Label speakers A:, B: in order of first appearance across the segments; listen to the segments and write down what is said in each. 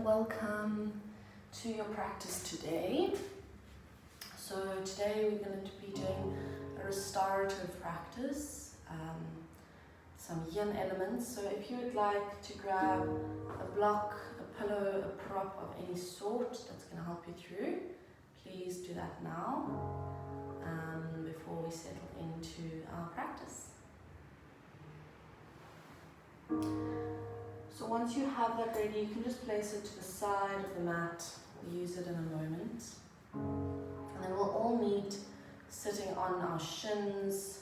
A: welcome to your practice today. So today we're going to be doing a restorative practice, some yin elements. So if you would like to grab a block, a pillow, a prop of any sort that's going to help you through, please do that now before we settle into our practice. So once you have that ready, you can just place it to the side of the mat. We'll use it in a moment. And then we'll all meet sitting on our shins,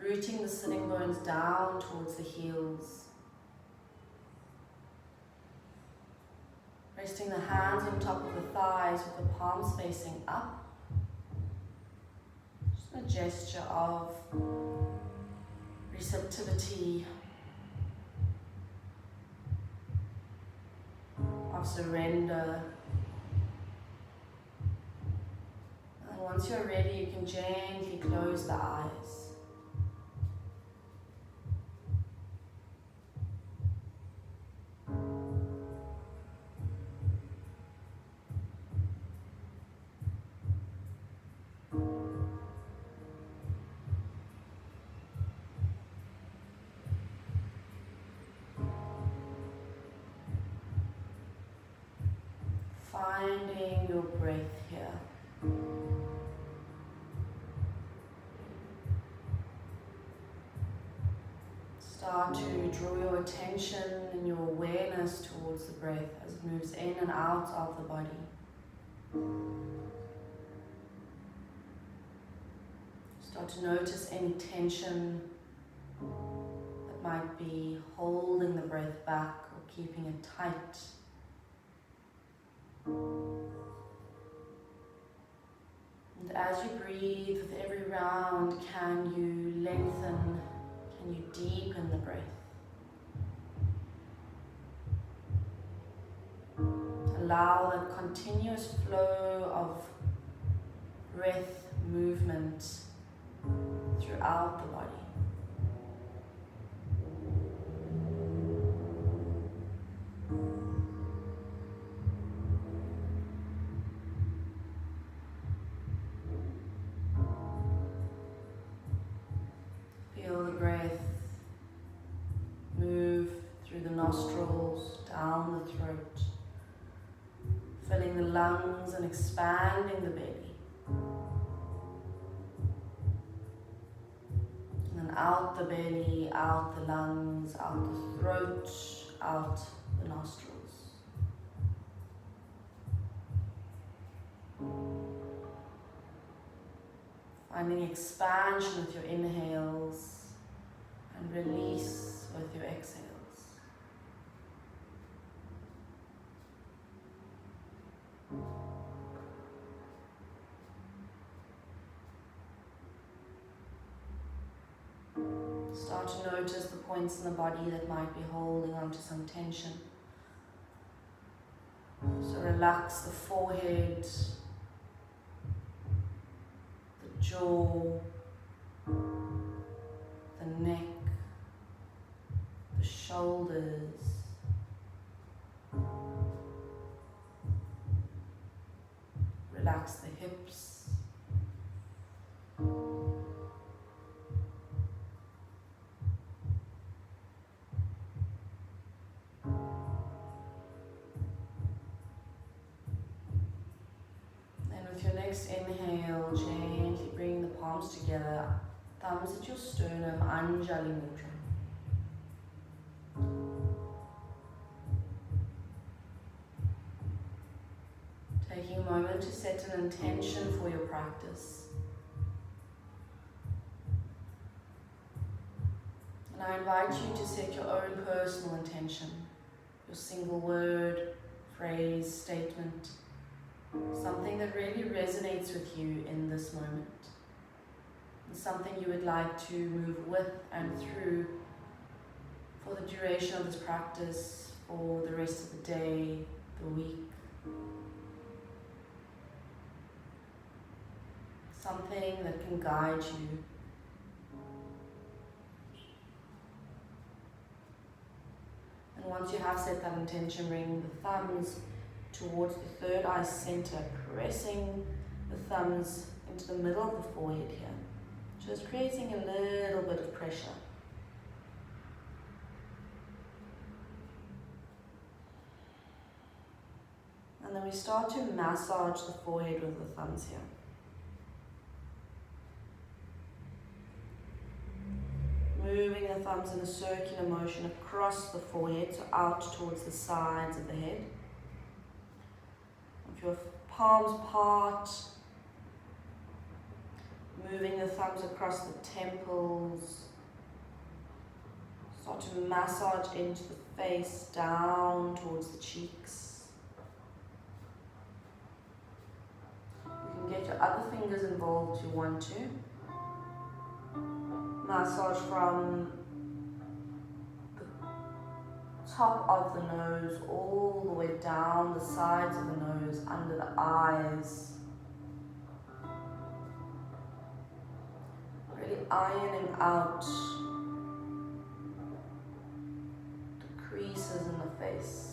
A: rooting the sitting bones down towards the heels. Resting the hands on top of the thighs with the palms facing up. Just a gesture of receptivity, of surrender. And once you're ready, you can gently close the eyes. Finding your breath here. Start to draw your attention and your awareness towards the breath as it moves in and out of the body. Start to notice any tension that might be holding the breath back or keeping it tight. And as you breathe with every round, can you lengthen, can you deepen the breath? Allow that continuous flow of breath movement throughout the body. Nostrils, down the throat, filling the lungs and expanding the belly. And then out the belly, out the lungs, out the throat, out the nostrils. Finding expansion with your inhales and release with your exhales. Start to notice the points in the body that might be holding onto some tension. So relax the forehead, the jaw, the neck, the shoulders, relax the hips, inhale, gently bring the palms together, thumbs at your sternum, Anjali Mudra. Taking a moment to set an intention for your practice. And I invite you to set your own personal intention, your single word, phrase, statement. Something that really resonates with you in this moment. And something you would like to move with and through for the duration of this practice, for the rest of the day, the week. Something that can guide you. once you have set that intention, bring the thumbs towards the third eye center, pressing the thumbs into the middle of the forehead here, just creating a little bit of pressure. And then we start to massage the forehead with the thumbs here. Moving the thumbs in a circular motion across the forehead, so out towards the sides of the head. If your palms part, moving the thumbs across the temples. Start to massage into the face, down towards the cheeks. You can get your other fingers involved if you want to. Massage from the top of the nose all the way down the sides of the nose, under the eyes. Really ironing out the creases in the face.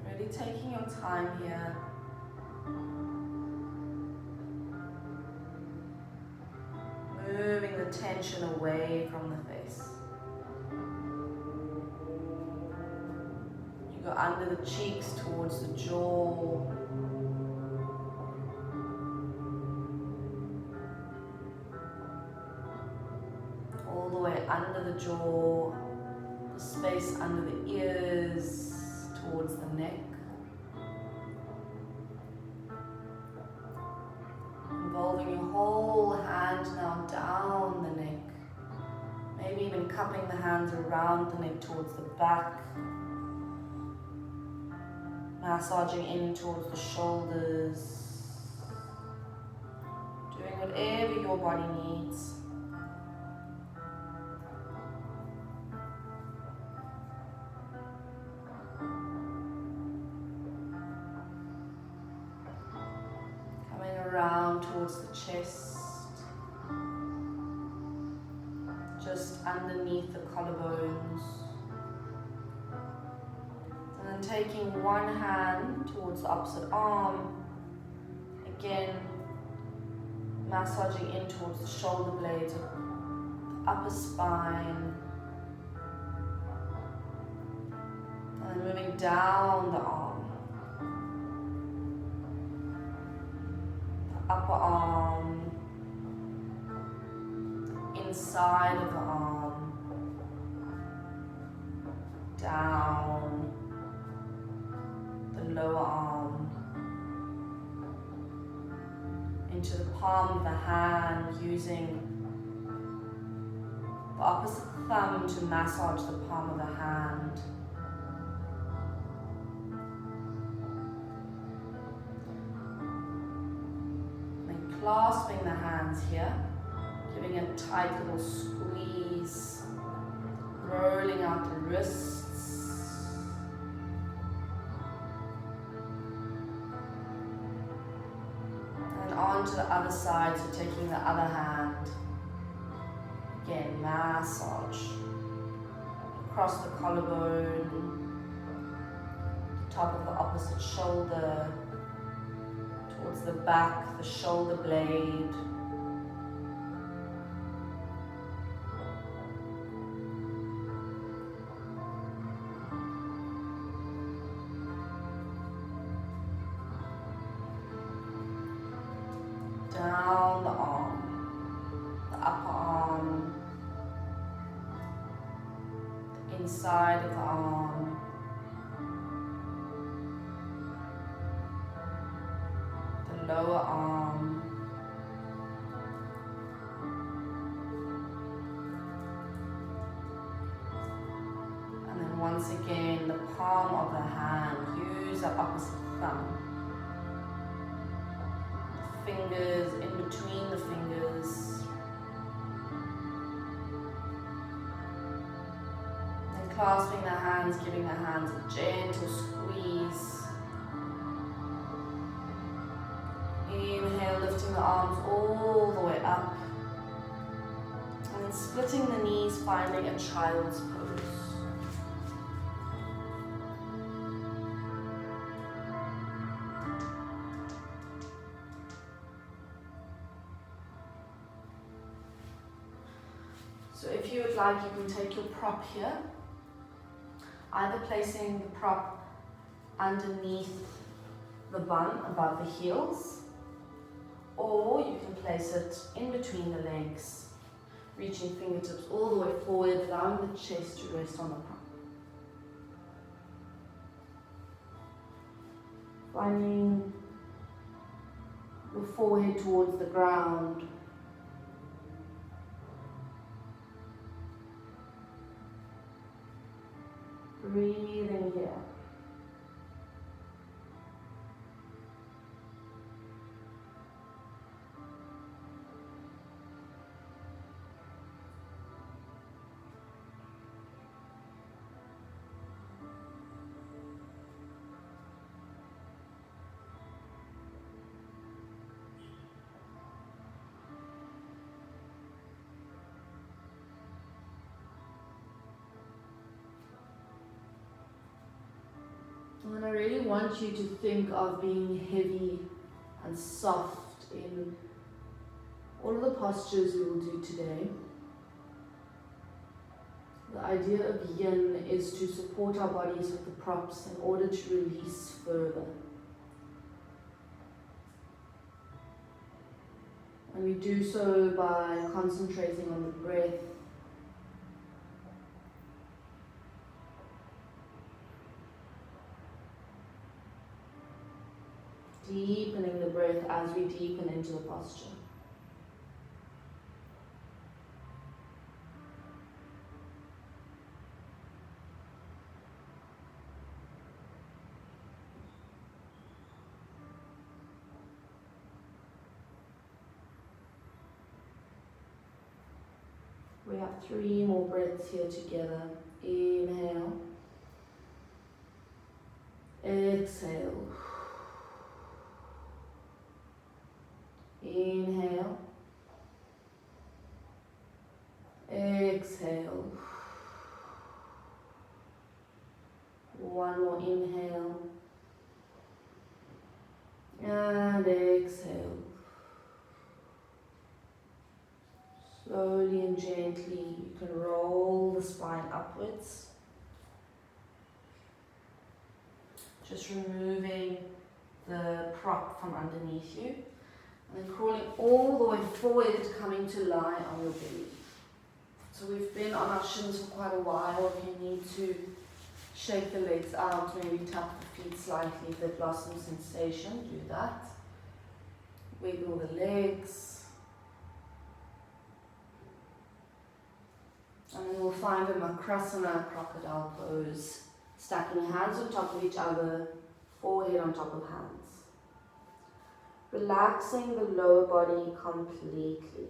A: Really taking your time here. Moving the tension away from the face. You go under the cheeks towards the jaw. All the way under the jaw, the space under the ears, towards the neck. Involving your whole hand now down the neck. Maybe even cupping the hands around the neck towards the back. Massaging in towards the shoulders. Doing whatever your body needs. Around towards the chest, just underneath the collarbones, and then taking one hand towards the opposite arm, again massaging in towards the shoulder blades, the upper spine, and then moving down the arm. Upper arm, inside of the arm, down the lower arm, into the palm of the hand, using the opposite thumb to massage the palm of the hand. Clasping the hands here, giving a tight little squeeze, rolling out the wrists, and on to the other side, so taking the other hand, again massage across the collarbone, top of the opposite shoulder, towards the back, the shoulder blade. Down the arm, the upper arm, the inside of the arm, the lower arm, and then once again the palm of the hand, use the opposite thumb. Fingers in between the fingers, and clasping the hands, giving the hands a gentle squeeze. Inhale inhale, lifting the arms all the way up. And then splitting the knees, finding a child's pose. So if you would like, you can take your prop here, either placing the prop underneath the bum above the heels, or you can place it in between the legs, reaching fingertips all the way forward, allowing the chest to rest on the prop. Finding your forehead towards the ground. Breathing here. And I really want you to think of being heavy and soft in all of the postures we will do today. The idea of yin is to support our bodies with the props in order to release further. And we do so by concentrating on the breath, deepening the breath as we deepen into the posture. We have 3 more breaths here together. Inhale. Exhale. Inhale. Exhale. One more inhale. And exhale. Slowly and gently, you can roll the spine upwards. Just removing the prop from underneath you. And then crawling all the way forward, coming to lie on your belly. So we've been on our shins for quite a while. If you need to shake the legs out, maybe tap the feet slightly if they've lost some sensation, do that. Wiggle the legs. And then we'll find a Makrasana, crocodile pose, stacking hands on top of each other, forehead on top of hands. Relaxing the lower body completely.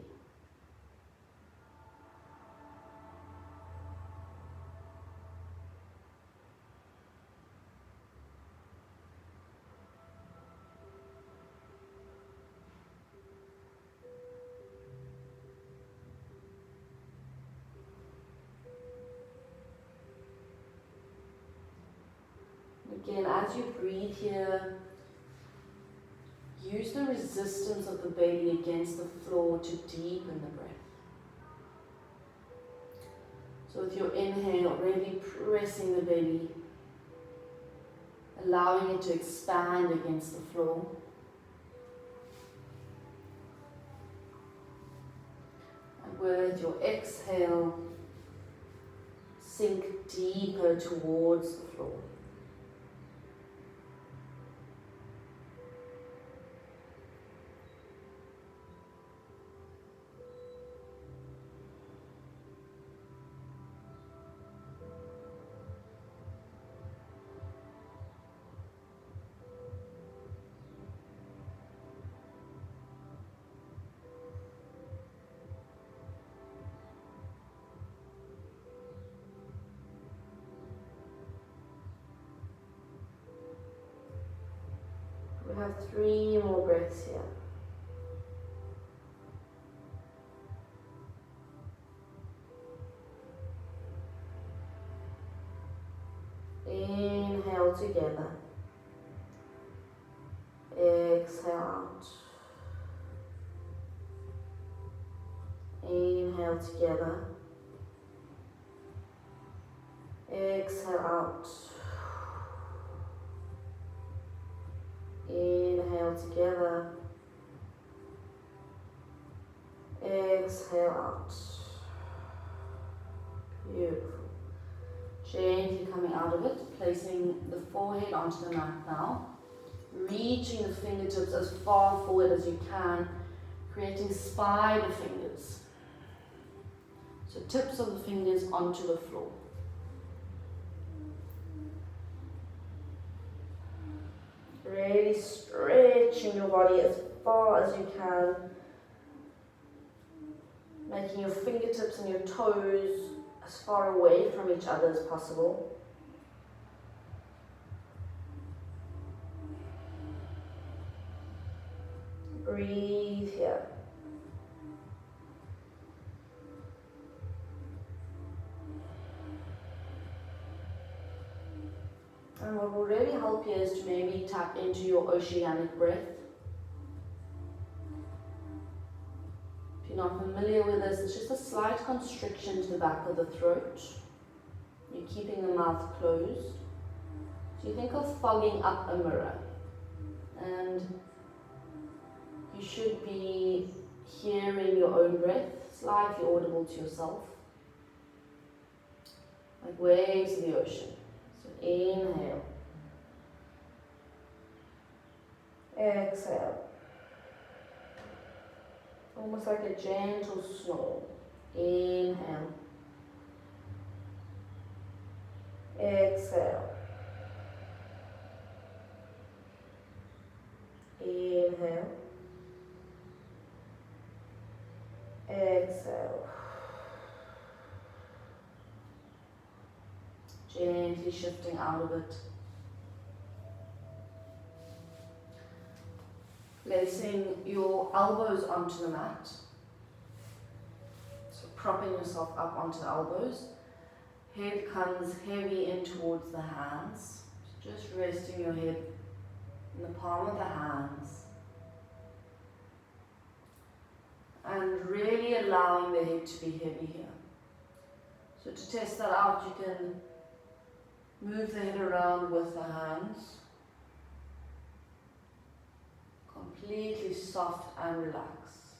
A: Again, as you breathe here, use the resistance of the belly against the floor to deepen the breath. So with your inhale, really pressing the belly, allowing it to expand against the floor. And with your exhale, sink deeper towards the floor. We have 3 more breaths here. Inhale together. Exhale out. Inhale together. Exhale out. Inhale together. Exhale out. Beautiful. Gently coming out of it, placing the forehead onto the mat now. Reaching the fingertips as far forward as you can, creating spider fingers. So tips of the fingers onto the floor. Really stretching your body as far as you can, making your fingertips and your toes as far away from each other as possible. Breathe here. And what will really help you is to maybe tap into your oceanic breath. If you're not familiar with this, it's just a slight constriction to the back of the throat. You're keeping the mouth closed. So you think of fogging up a mirror. And you should be hearing your own breath, slightly audible to yourself. Like waves of the ocean. So inhale. Exhale. Almost like a gentle snore. Inhale. Exhale. Inhale. Exhale. Gently shifting out of it. Placing your elbows onto the mat. So propping yourself up onto the elbows. Head comes heavy in towards the hands. Just resting your head in the palm of the hands. And really allowing the head to be heavy here. So to test that out, you can move the head around with the hands. Completely soft and relaxed.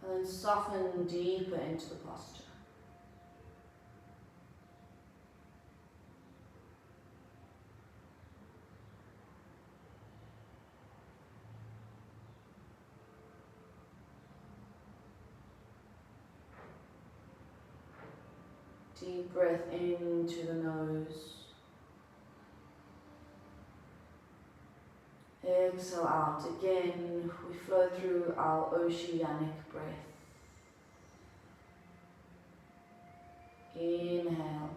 A: And then soften deeper into the posture. Deep breath into the nose. Exhale out. Again, we flow through our oceanic breath. Inhale.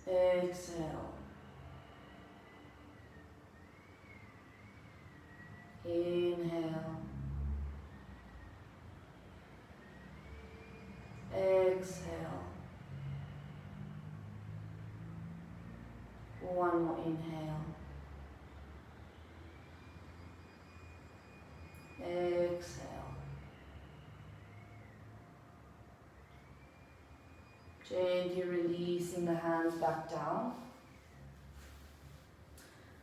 A: Exhale. Inhale. Exhale. One more inhale. Exhale. Gently releasing the hands back down.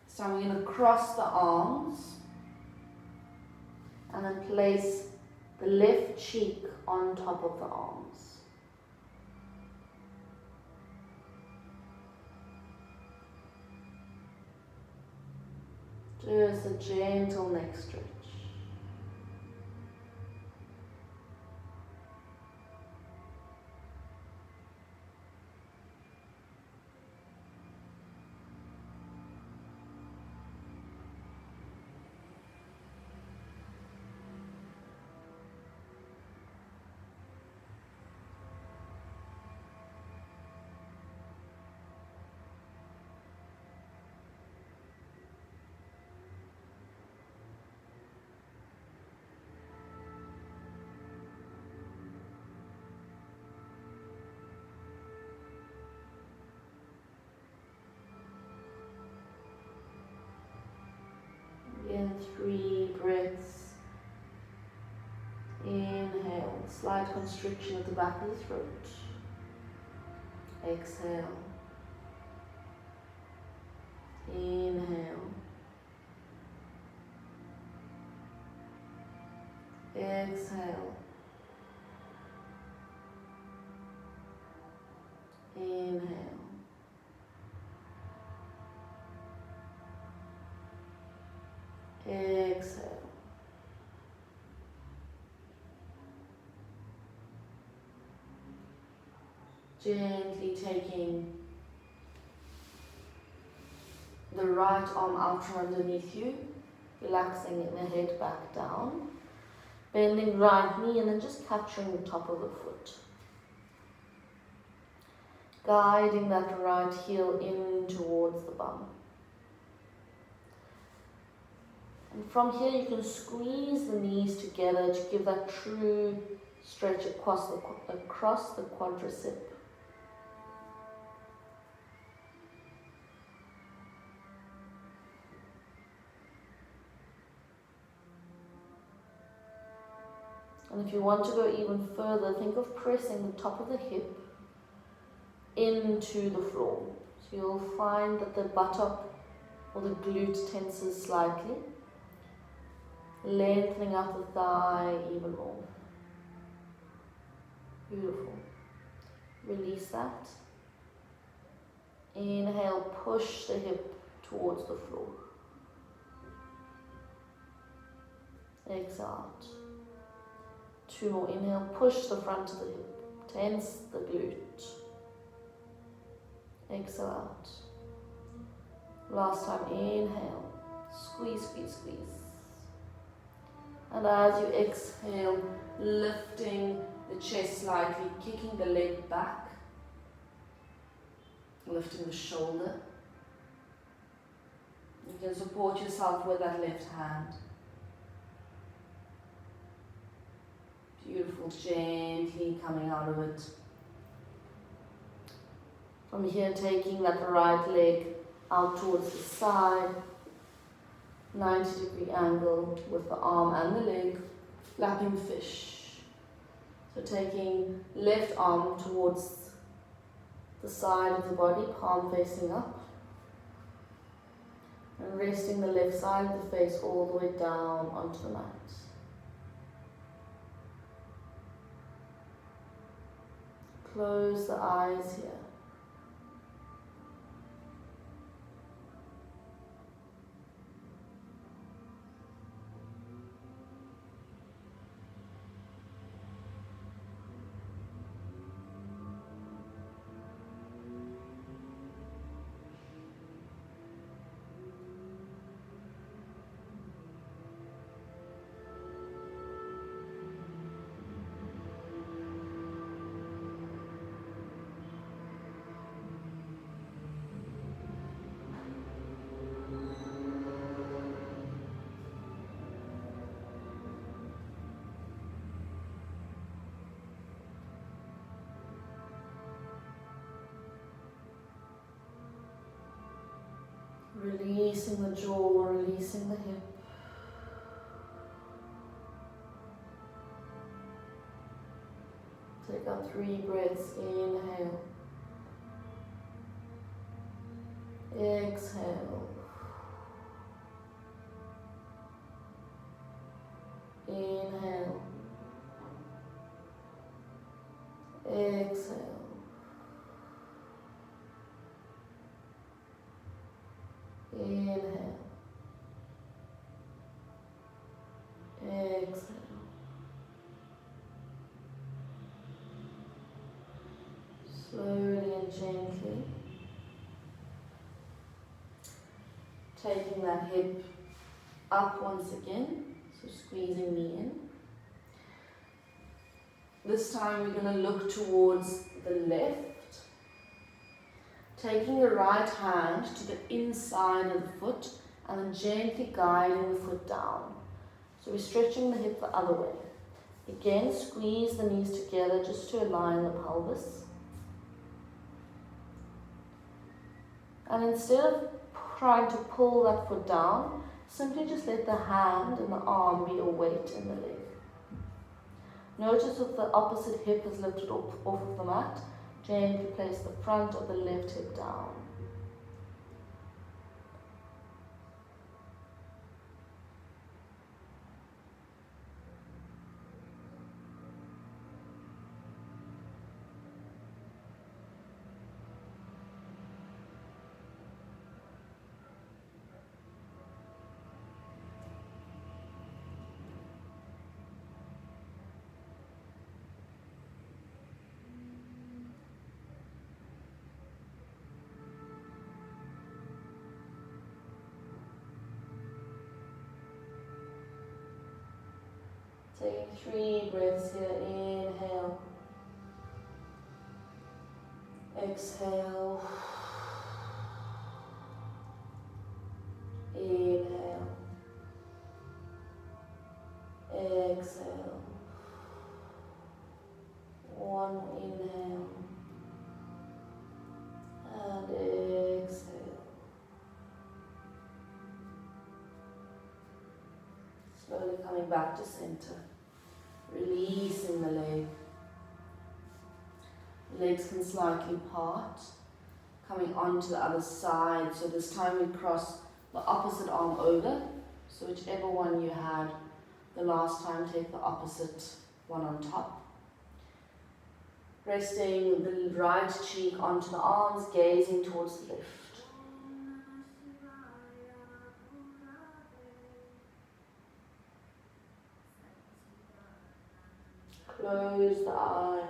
A: So I'm going to cross the arms and then place the left cheek on top of the arms. Just a gentle neck stretch. 3 breaths. Inhale, slight constriction at the back of the throat. Exhale. Inhale. Exhale. Inhale. Exhale. Gently taking the right arm out from underneath you, relaxing the head back down, bending right knee and then just capturing the top of the foot. Guiding that right heel in towards the bum. And from here you can squeeze the knees together to give that true stretch across the quadricep. And if you want to go even further, think of pressing the top of the hip into the floor. So you'll find that the buttock or the glute tenses slightly, lengthening out the thigh even more. Beautiful. Release that. Inhale, push the hip towards the floor. Exhale out. 2 more. Inhale, push the front of the hip. Tense the glute. Exhale out. Last time, inhale. Squeeze, squeeze, squeeze. And as you exhale, lifting the chest slightly, kicking the leg back. Lifting the shoulder. You can support yourself with that left hand. Beautiful, gently coming out of it. From here, taking that right leg out towards the side, 90-degree angle with the arm and the leg, flapping fish. So taking left arm towards the side of the body, palm facing up, and resting the left side of the face all the way down onto the mat. Close the eyes here. Releasing the jaw, releasing the hip. Take out 3 breaths. Inhale. Exhale. Inhale. Exhale. Inhale. Exhale. Slowly and gently taking that hip up once again, so squeezing me in. This time we're going to look towards the left. Taking the right hand to the inside of the foot and then gently guiding the foot down. So we're stretching the hip the other way. Again, squeeze the knees together just to align the pelvis. And instead of trying to pull that foot down, Simply just let the hand and the arm be a weight in the leg. Notice if the opposite hip is lifted off of the mat, gently place the front of the left hip down. Take 3 breaths here. Inhale. Exhale. Inhale. Exhale. One more inhale. And exhale. Slowly coming back to center. Releasing the leg. Legs can slightly part. Coming onto the other side. So this time we cross the opposite arm over. So whichever one you had the last time, take the opposite one on top. Resting the right cheek onto the arms, gazing towards the left. Close the eyes.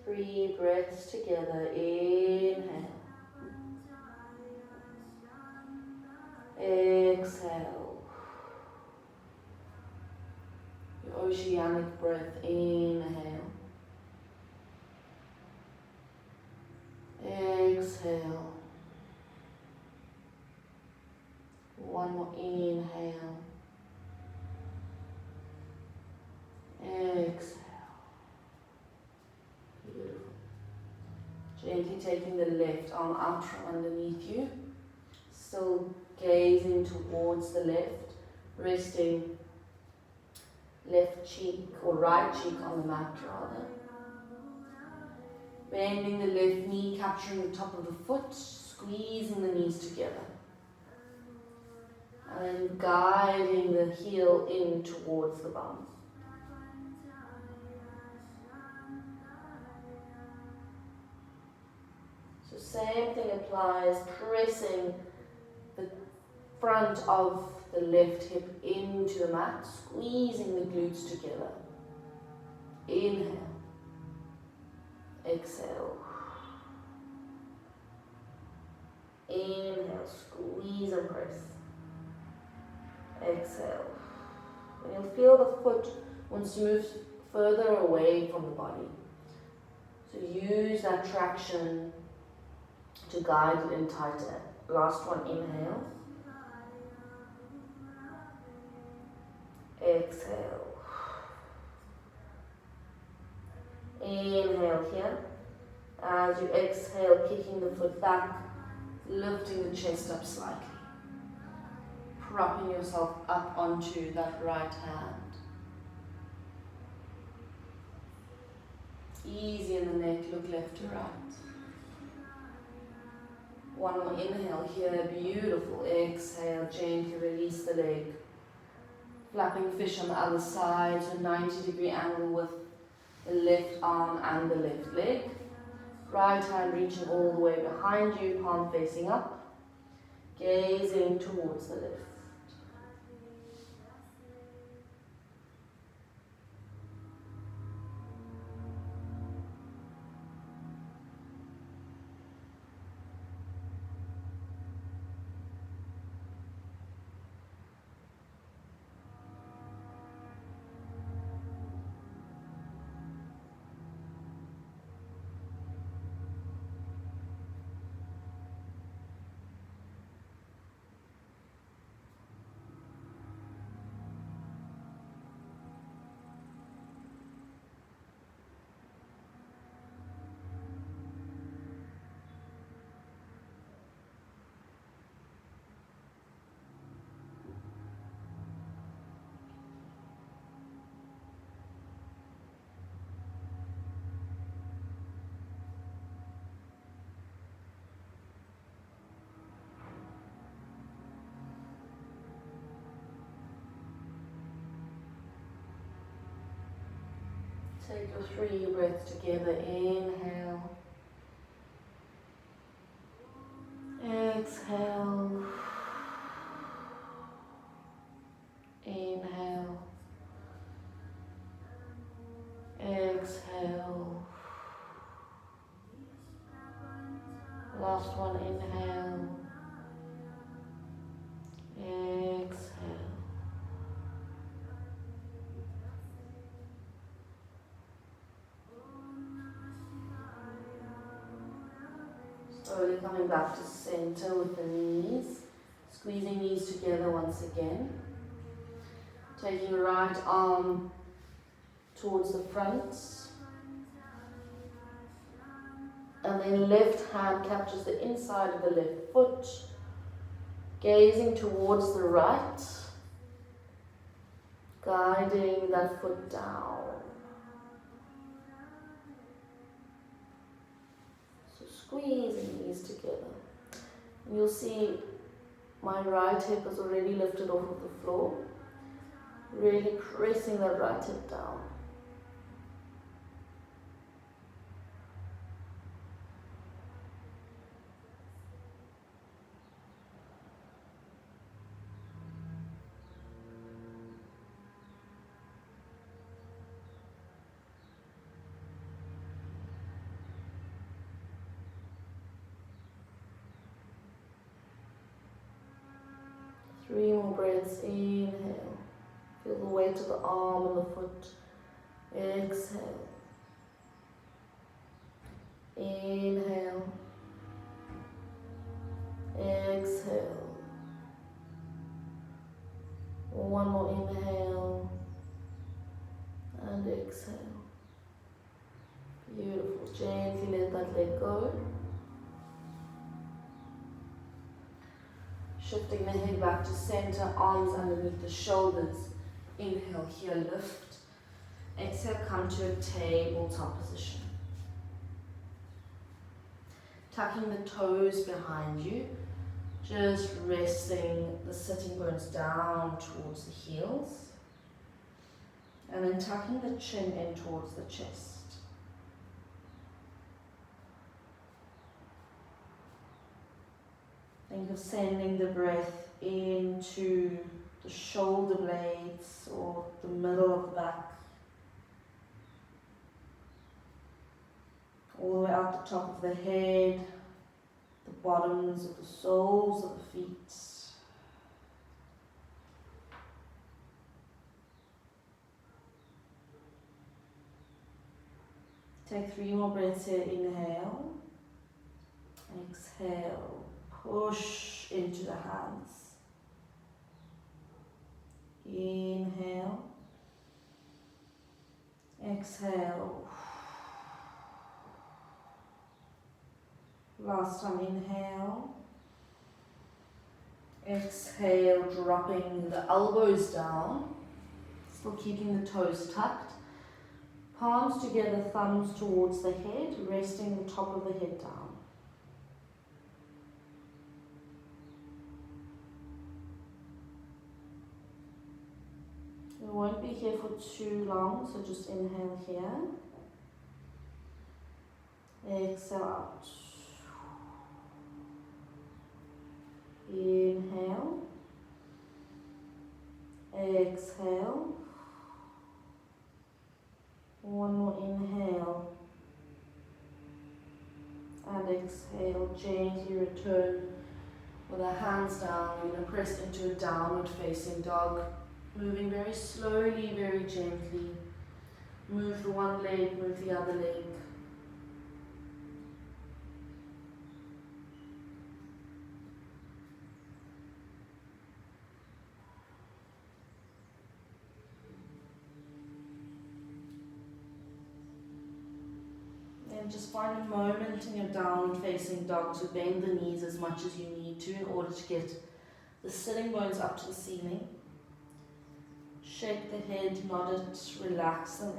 A: Three breaths together. Inhale. Exhale. Your oceanic breath. Inhale. Exhale. One more inhale. Exhale. Beautiful. Gently taking the left arm out from underneath you. Still gazing towards the left. Resting left cheek or right cheek on the mat rather. Bending the left knee, capturing the top of the foot, squeezing the knees together. And then guiding the heel in towards the bum. So same thing applies, pressing the front of the left hip into the mat, squeezing the glutes together. Inhale. Exhale. Inhale, squeeze and press. Exhale. And you'll feel the foot wants to move further away from the body. So use that traction to guide it in tighter. Last one, inhale. Exhale. Inhale here. As you exhale, kicking the foot back, lifting the chest up slightly. Propping yourself up onto that right hand. Easy in the neck, look left to right. One more inhale here, beautiful. Exhale, gently release the leg. Flapping fish on the other side, so 90-degree angle with the left arm and the left leg. Right hand reaching all the way behind you, palm facing up, gazing towards the left. Take your 3 breaths together. Inhale. Exhale. Inhale. Exhale. Last one, inhale. Exhale. Slowly coming back to center with the knees. Squeezing knees together once again. Taking your right arm towards the front. And then left hand captures the inside of the left foot. Gazing towards the right. Guiding that foot down. So squeezing these together. And you'll see my right hip is already lifted off of the floor. Really pressing that right hip down. Three more breaths. Inhale. Feel the weight of the arm and the foot. Exhale. Inhale. Exhale. One more inhale. And exhale. Beautiful. Gently let that leg go. Shifting the head back to center, arms underneath the shoulders. Inhale here, lift. Exhale, come to a tabletop position. Tucking the toes behind you, just resting the sitting bones down towards the heels. And then tucking the chin in towards the chest. Think of sending the breath into the shoulder blades or the middle of the back. All the way out the top of the head, the bottoms of the soles of the feet. Take 3 more breaths here. Inhale. Exhale. Push into the hands. Inhale. Exhale. Last time, inhale. Exhale, dropping the elbows down. Still keeping the toes tucked. Palms together, thumbs towards the head, resting the top of the head down. We won't be here for too long, so just inhale here.
B: Exhale out. Inhale. Exhale. One more inhale. And exhale. Gently return with our hands down. We're going to press into a downward facing dog. Moving very slowly, very gently. Move the one leg, move the other leg. And just find a moment in your downward facing dog to bend the knees as much as you need to in order to get the sitting bones up to the ceiling. Shake the head, nod it, relax the neck.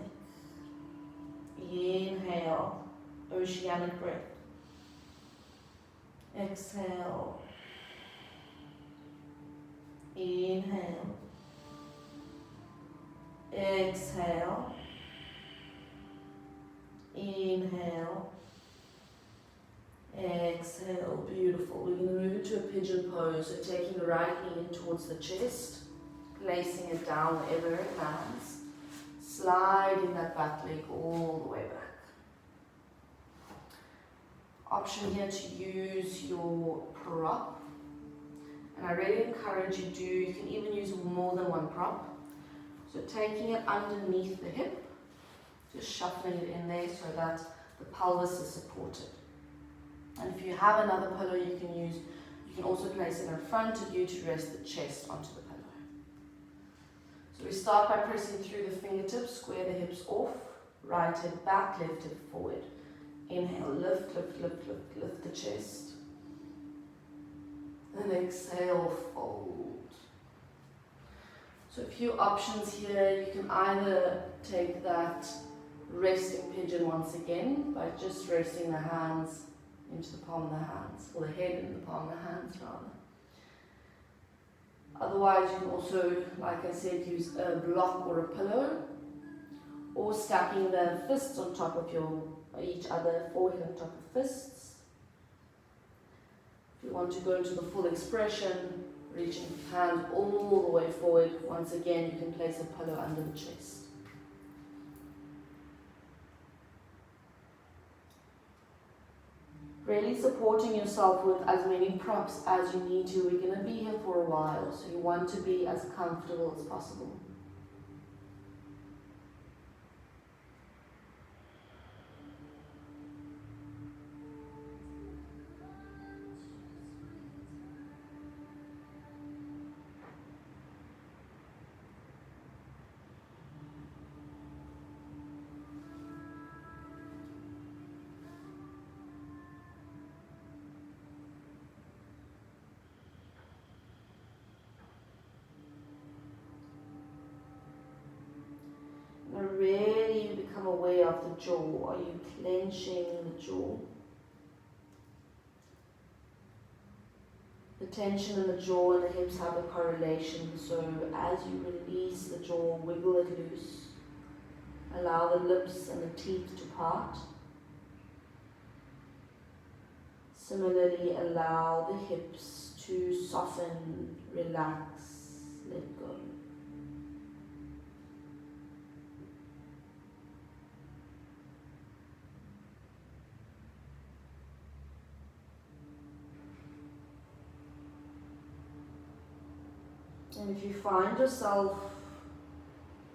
B: Inhale, oceanic breath. Exhale. Inhale. Exhale. Inhale. Exhale. Beautiful. We're going to move into a pigeon pose. So taking the right knee in towards the chest, placing it down wherever it lands, sliding that back leg all the way back. Option here to use your prop, and I really encourage you can even use more than one prop. So taking it underneath the hip, just shuffling it in there so that the pelvis is supported. And if you have another pillow you can also place it in front of you to rest the chest onto the pillow. So we start by pressing through the fingertips, square the hips off, right hip back, left hip forward. Inhale, lift, lift, lift, lift, lift the chest. And exhale, fold. So a few options here. You can either take that resting pigeon once again by just resting the hands into the palm of the hands, or the head in the palm of the hands rather. Otherwise you can also, like I said, use a block or a pillow, or stacking the fists on top of each other, forehead on top of fists. If you want to go into the full expression, reaching hand all the way forward, once again you can place a pillow under the chest. Really supporting yourself with as many props as you need to. We're going to be here for a while, so you want to be as comfortable as possible. Really become aware of the jaw. Are you clenching the jaw? The tension in the jaw and the hips have a correlation, so as you release the jaw, wiggle it loose. Allow the lips and the teeth to part. Similarly, allow the hips to soften, relax, let go. And if you find yourself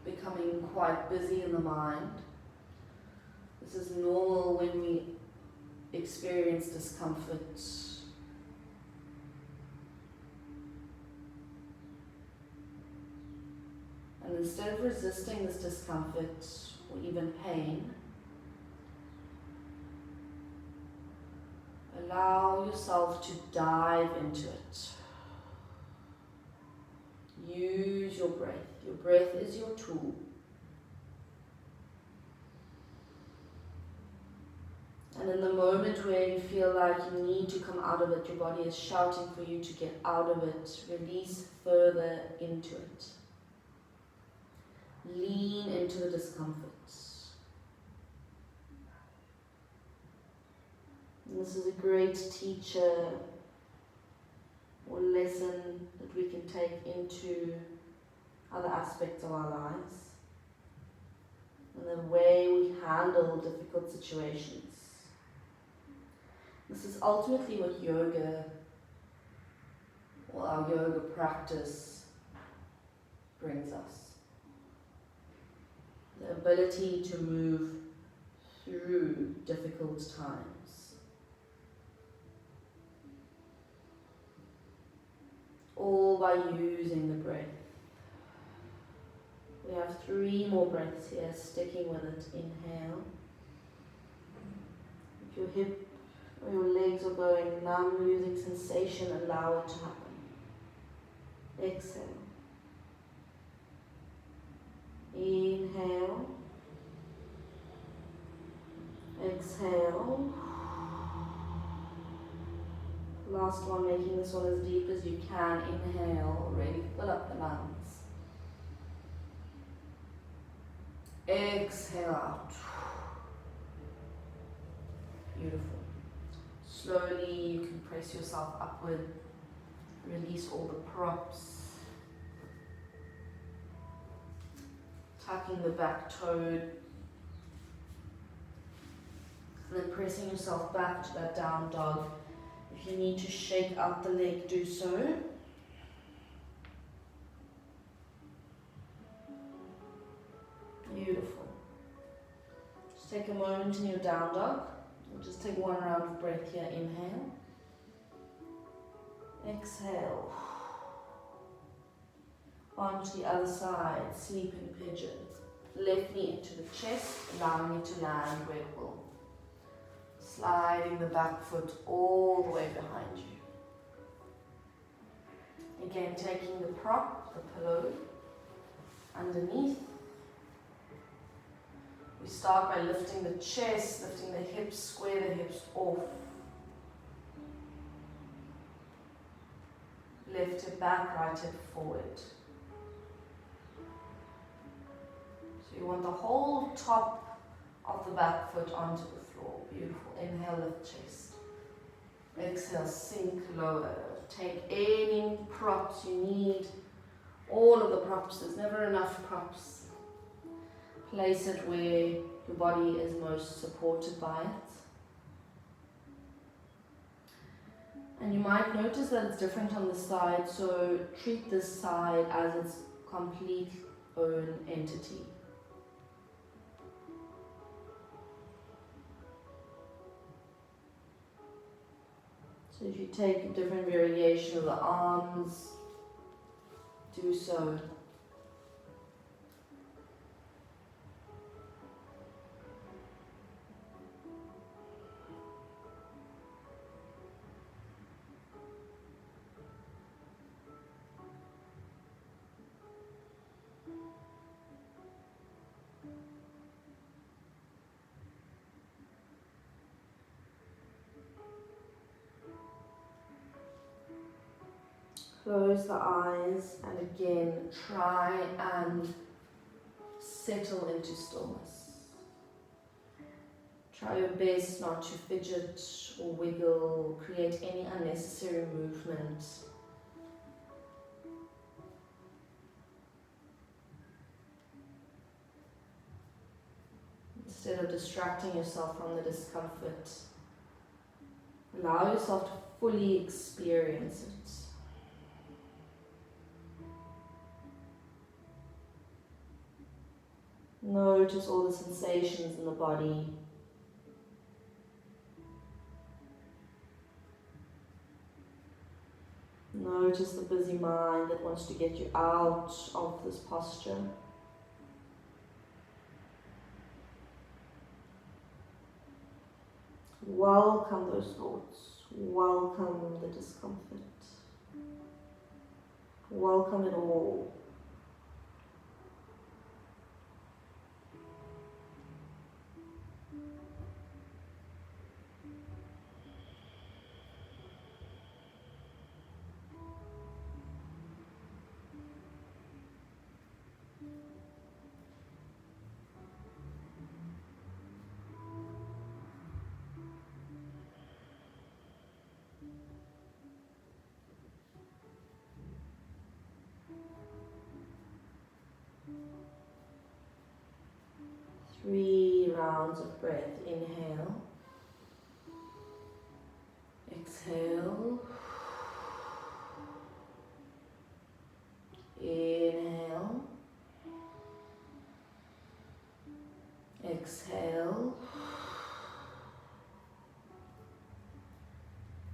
B: becoming quite busy in the mind, this is normal when we experience discomfort. And instead of resisting this discomfort or even pain, allow yourself to dive into it. Use your breath. Your breath is your tool. And in the moment where you feel like you need to come out of it, your body is shouting for you to get out of it, release further into it. Lean into the discomfort. this is a great teacher or lesson that we can take into other aspects of our lives and the way we handle difficult situations. This is ultimately what yoga, or our yoga practice, brings us. The ability to move through difficult times. All by using the breath. We have 3 more breaths here, sticking with it. Inhale. If your hip or your legs are going numb, losing sensation, allow it to happen. Exhale. Inhale. Exhale. Last one, making this one as deep as you can. Inhale, really fill up the lungs. Exhale out. Beautiful. Slowly you can press yourself upward. Release all the props. Tucking the back toe. And then pressing yourself back to that down dog. If you need to shake out the leg, do so. Beautiful. Just take a moment in your down dog. We'll just take 1 round of breath here. Inhale. Exhale. Onto the other side, sleeping pigeon. Left knee into the chest, allowing it to land where it will. Sliding the back foot all the way behind you. Again, taking the prop, the pillow, underneath. We start by lifting the chest, lifting the hips, square the hips off. Left hip back, right hip forward. So you want the whole top of the back foot onto the floor. Beautiful. Inhale, lift chest. Exhale, sink lower. Take any props you need. All of the props. There's never enough props. Place it where your body is most supported by it. And you might notice that it's different on the side, so treat this side as its complete own entity. So if you take a different variation of the arms, do so. Close the eyes and again try and settle into stillness. Try your best not to fidget or wiggle, create any unnecessary movement. Instead of distracting yourself from the discomfort, allow yourself to fully experience it. Notice all the sensations in the body. Notice the busy mind that wants to get you out of this posture. Welcome those thoughts. Welcome the discomfort. Welcome it all. 3 rounds of breath. Inhale. Exhale. Inhale. Exhale.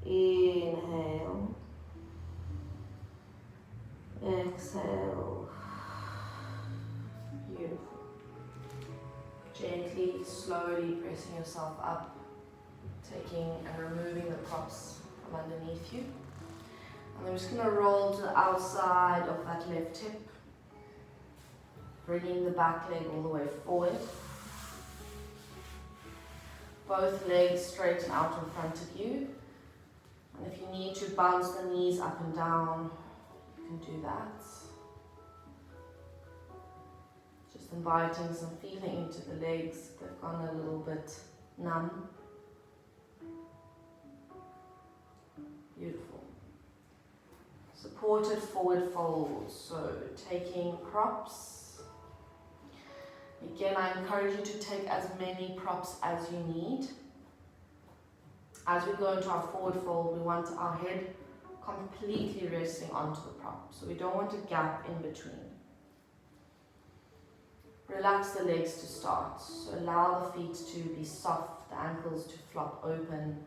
B: Inhale. Exhale. Beautiful. Gently, slowly pressing yourself up, taking and removing the props from underneath you. And I'm just going to roll to the outside of that left hip, bringing the back leg all the way forward. Both legs straighten out in front of you. And if you need to bounce the knees up and down, you can do that. Just inviting some feeling into the legs. They've gone a little bit numb. Beautiful. Supported forward fold. So taking props. Again, I encourage you to take as many props as you need. As we go into our forward fold, we want our head completely resting onto the prop. So we don't want a gap in between. Relax the legs to start. So allow the feet to be soft, the ankles to flop open.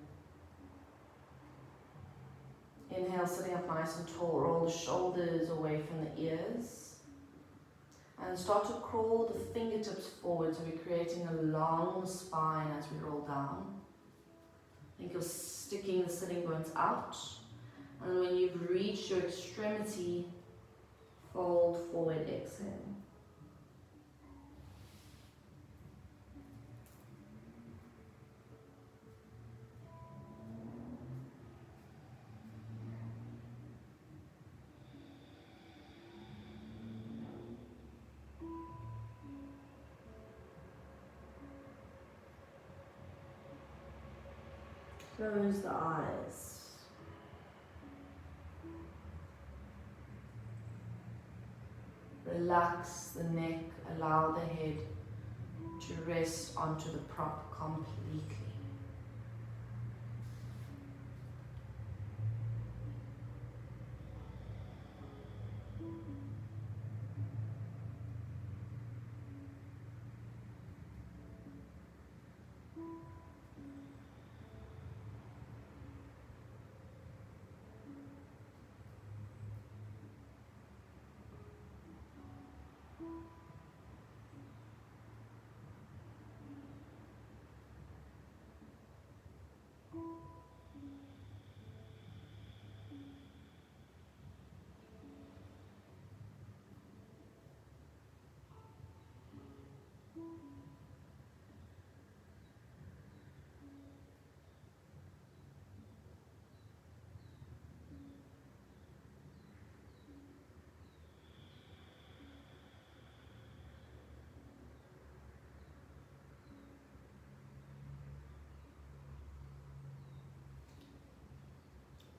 B: Inhale, sitting up nice and tall. Roll the shoulders away from the ears. And start to crawl the fingertips forward. So we're creating a long spine as we roll down. Think of sticking the sitting bones out. And when you've reached your extremity, fold forward, exhale. Close the eyes. Relax the neck, allow the head to rest onto the prop completely.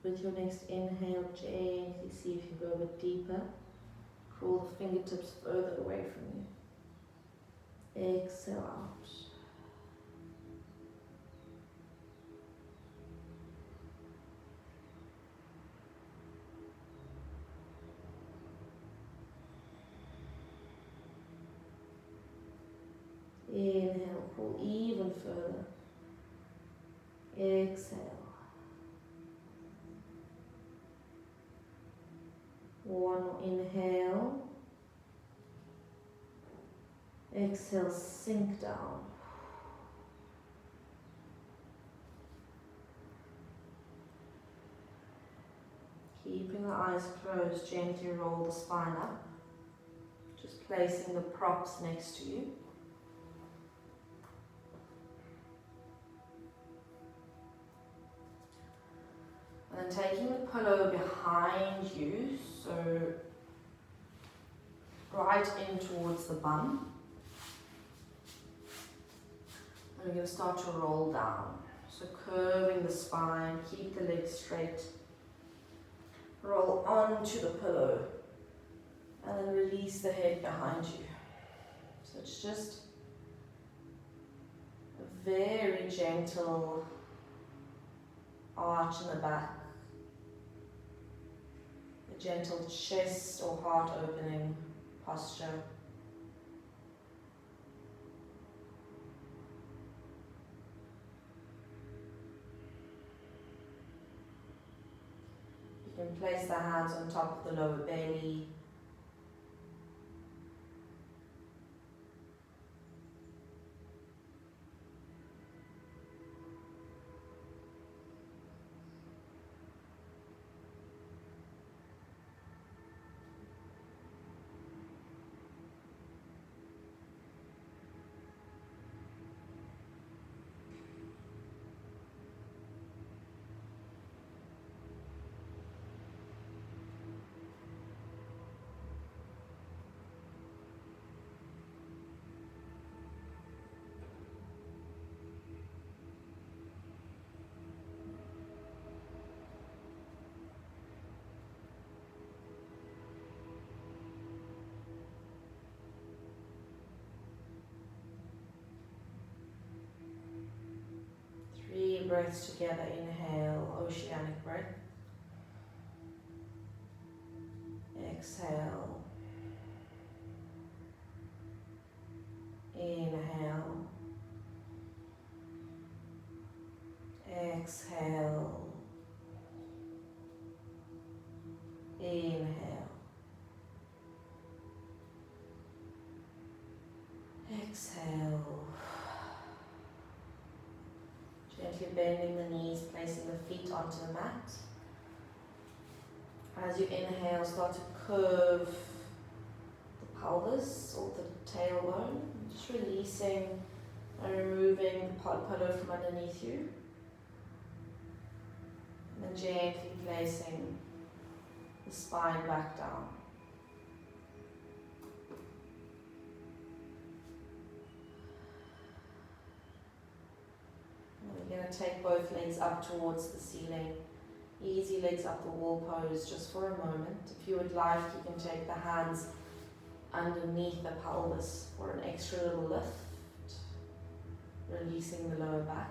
B: With your next inhale, gently see if you can go a bit deeper. Crawl the fingertips further away from you. Exhale out. Inhale, pull even further. Exhale. One more inhale. Exhale, sink down. Keeping the eyes closed, gently roll the spine up. Just placing the props next to you. And then taking the pillow behind you, so right in towards the bum. And we're going to start to roll down. So curving the spine, keep the legs straight. Roll onto the pillow. And then release the head behind you. So it's just very gentle arch in the back, a gentle chest or heart opening posture. You can place the hands on top of the lower belly. Three breaths together. Inhale, oceanic breath. Exhale. Inhale. Exhale. Inhale. Exhale. Gently bending the knees, placing the feet onto the mat. As you inhale, start to curve the pelvis or the tailbone, just releasing and removing the pillow from underneath you. And then gently placing the spine back down. And we're going to take both legs up towards the ceiling. Easy legs up the wall pose just for a moment. If you would like, you can take the hands underneath the pelvis for an extra little lift, releasing the lower back.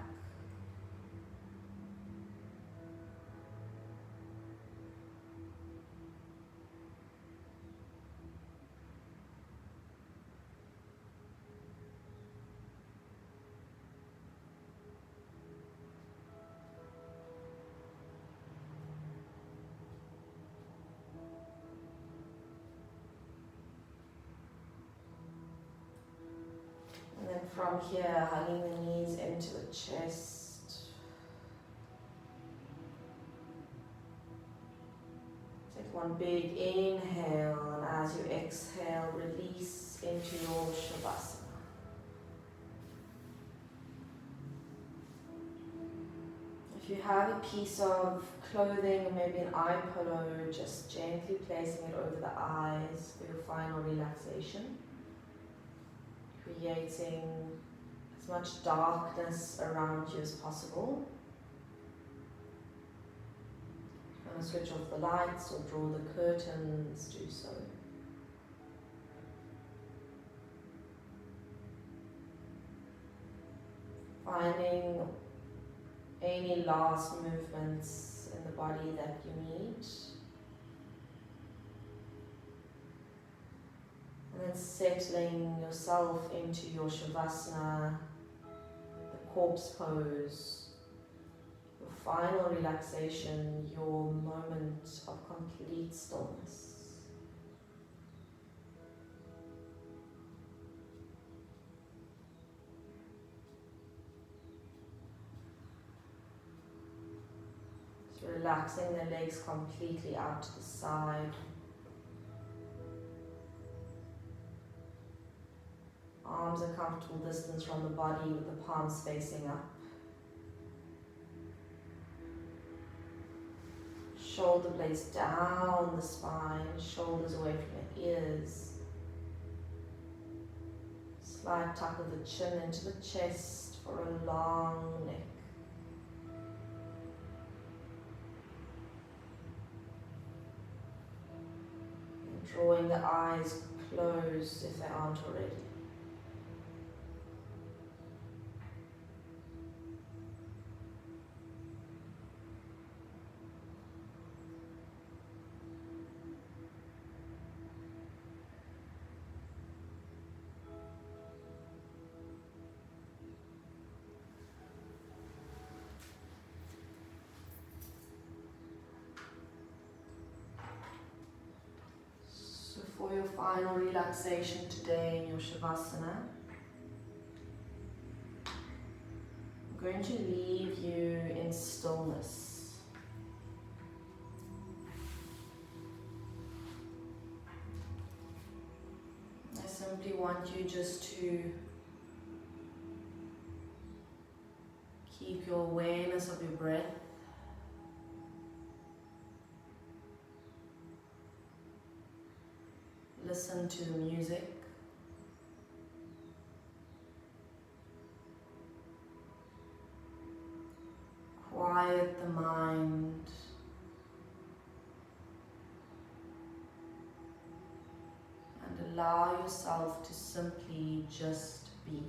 B: From here, hugging the knees into the chest. Take one big inhale, and as you exhale, release into your Shavasana. If you have a piece of clothing, or maybe an eye pillow, just gently placing it over the eyes for your final relaxation. Creating as much darkness around you as possible. If you want to switch off the lights or draw the curtains, do so. Finding any last movements in the body that you need. And then settling yourself into your Shavasana, the corpse pose, your final relaxation, your moment of complete stillness. So relaxing the legs completely out to the side. Arms a comfortable distance from the body with the palms facing up. Shoulder blades down the spine, shoulders away from the ears. Slight tuck of the chin into the chest for a long neck. And drawing the eyes closed if they aren't already. for your final relaxation today in your Shavasana. I'm going to leave you in stillness. I simply want you just to keep your awareness of your breath. Listen to the music. Quiet the mind. And allow yourself to simply just be.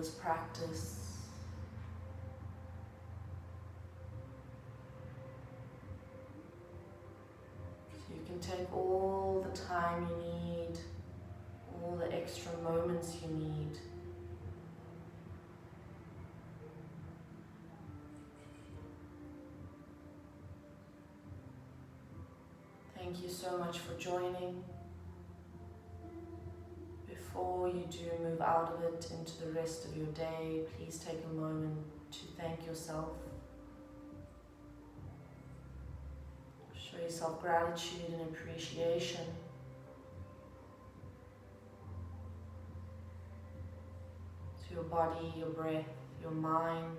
A: this practice. So you can take all the time you need, all the extra moments you need. Thank you so much for joining. Before you do move out of it into the rest of your day, please take a moment to thank yourself. Show yourself gratitude and appreciation. To your body, your breath, your mind.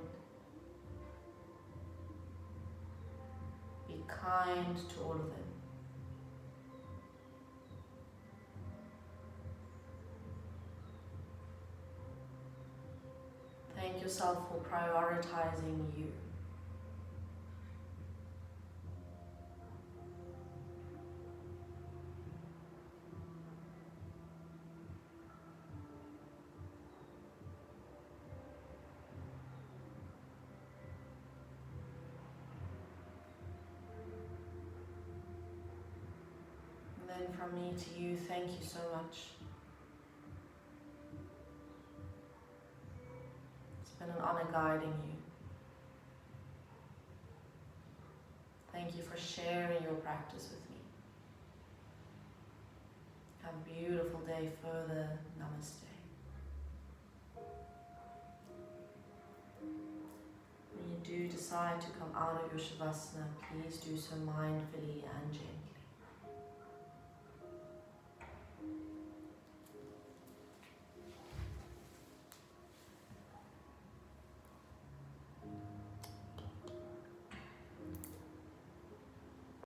A: Be kind to all of them. Thank yourself for prioritizing you. And then from me to you, thank you so much. It's been an honor guiding you. Thank you for sharing your practice with me. Have a beautiful day further. Namaste. When you do decide to come out of your Shavasana, please do so mindfully and gently.